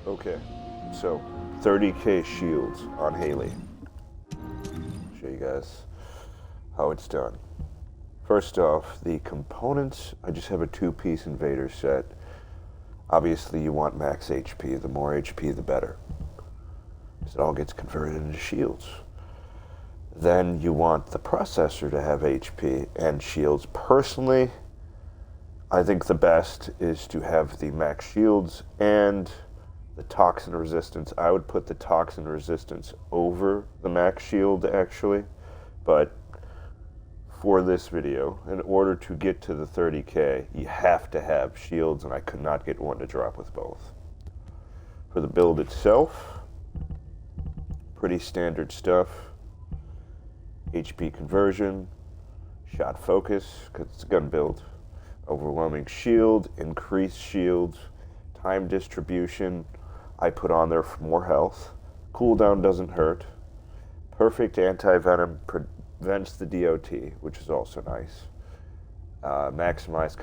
Okay, so 30k shields on Hailey. Show you guys how it's done. First off, the components, I just have a 2-piece invader set. Obviously you want max HP, the more HP the better, because it all gets converted into shields. Then you want the processor to have HP and shields. Personally, I think the best is to have the max shields and the toxin resistance. I would put the toxin resistance over the max shield actually, but for this video, in order to get to the 30k, you have to have shields, and I could not get one to drop with both. For the build itself, pretty standard stuff. HP conversion, shot focus, because it's a gun build, overwhelming shield, increased shield, time distribution, I put on there for more health, cooldown doesn't hurt, perfect anti-venom, prevents the DOT, which is also nice, maximize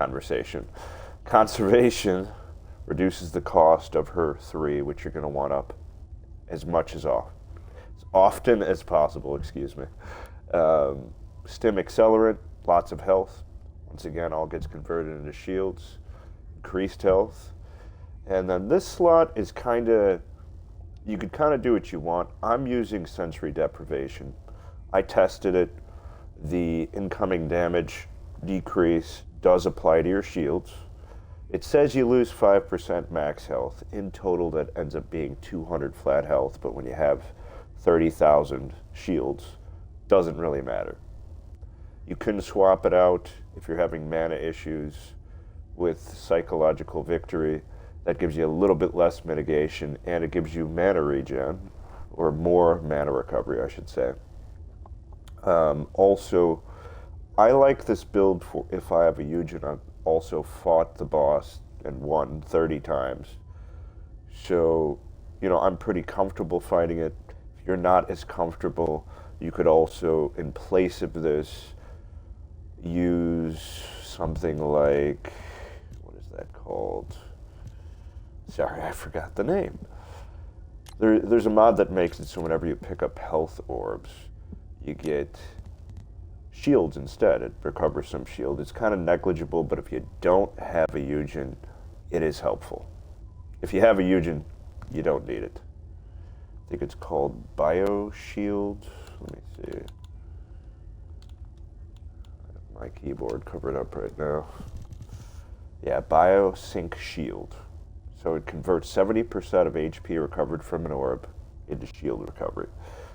conservation, reduces the cost of her 3, which you're going to want up as often as possible, excuse me. Stim accelerant, lots of health. Once again, all gets converted into shields. Increased health. And then this slot is you could kind of do what you want. I'm using sensory deprivation. I tested it. The incoming damage decrease does apply to your shields. It says you lose 5% max health. In total, that ends up being 200 flat health, but when you have 30,000 shields, doesn't really matter. You can swap it out if you're having mana issues with psychological victory. That gives you a little bit less mitigation, and it gives you mana regen, or more mana recovery, I should say. Also, I like this build for if I have a Eugen. I've also fought the boss and won 30 times. So, I'm pretty comfortable fighting it. If you're not as comfortable, you could also, in place of this, use something like, what is that called? Sorry, I forgot the name. There's a mod that makes it so whenever you pick up health orbs, you get shields instead. It recovers some shield. It's kind of negligible, but if you don't have a Eugen, it is helpful. If you have a Eugen, you don't need it. I think it's called Bio Shield. Let me see. I have my keyboard covered up right now. Yeah, Bio Sync Shield. So it converts 70% of HP recovered from an orb into shield recovery.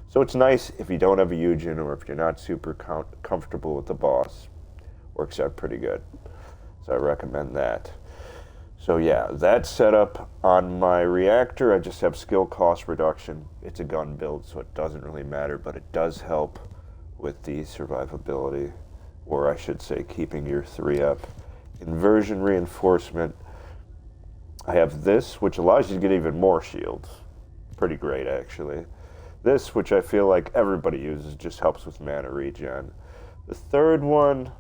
So it's nice if you don't have a Eugen or if you're not super comfortable with the boss. Works out pretty good. So I recommend that. So yeah, that setup on my reactor, I just have skill cost reduction. It's a gun build, so it doesn't really matter, but it does help with the survivability, or I should say keeping your 3 up. Inversion reinforcement, I have this, which allows you to get even more shields. Pretty great, actually. This, which I feel like everybody uses, just helps with mana regen. The third one,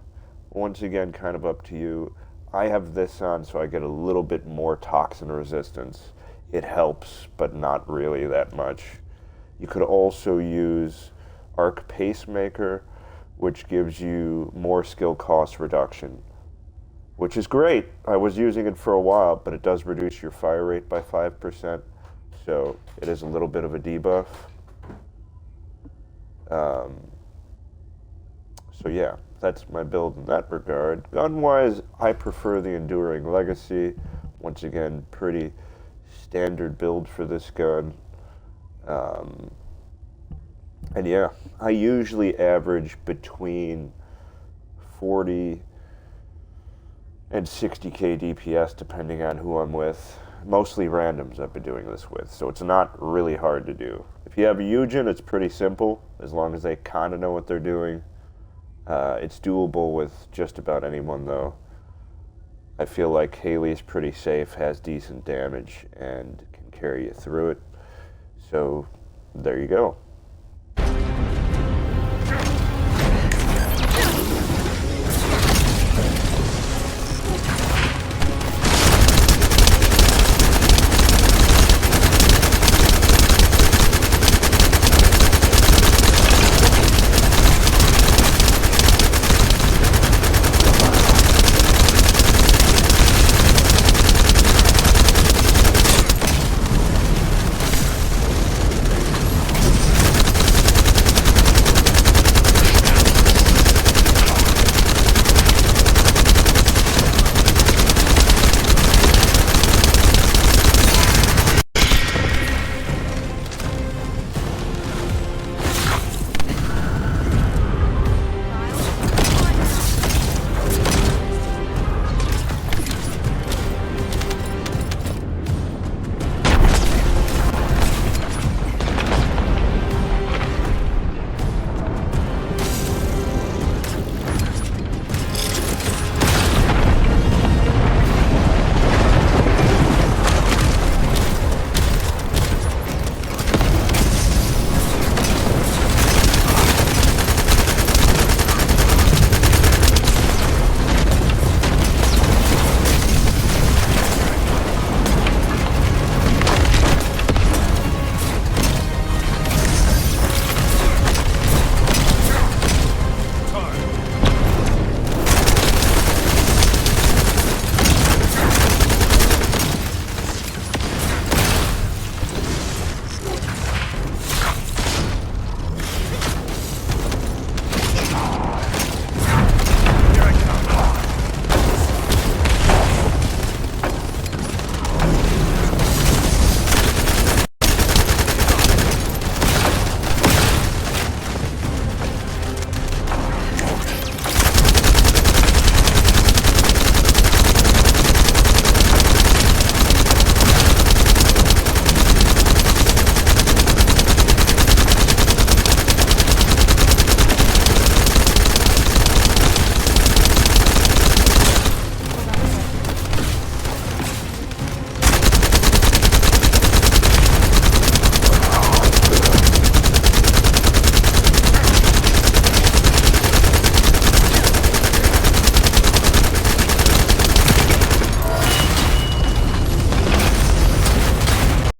once again, kind of up to you. I have this on, so I get a little bit more toxin resistance. It helps, but not really that much. You could also use Arc Pacemaker, which gives you more skill cost reduction, which is great. I was using it for a while, but it does reduce your fire rate by 5%, so it is a little bit of a debuff. So yeah, that's my build in that regard. Gun-wise, I prefer the Enduring Legacy. Once again, pretty standard build for this gun. And yeah, I usually average between 40 and 60k DPS depending on who I'm with. Mostly randoms I've been doing this with, so it's not really hard to do. If you have a Eugen, it's pretty simple, as long as they kind of know what they're doing. It's doable with just about anyone, though. I feel like Hailey's pretty safe, has decent damage, and can carry you through it. So, there you go.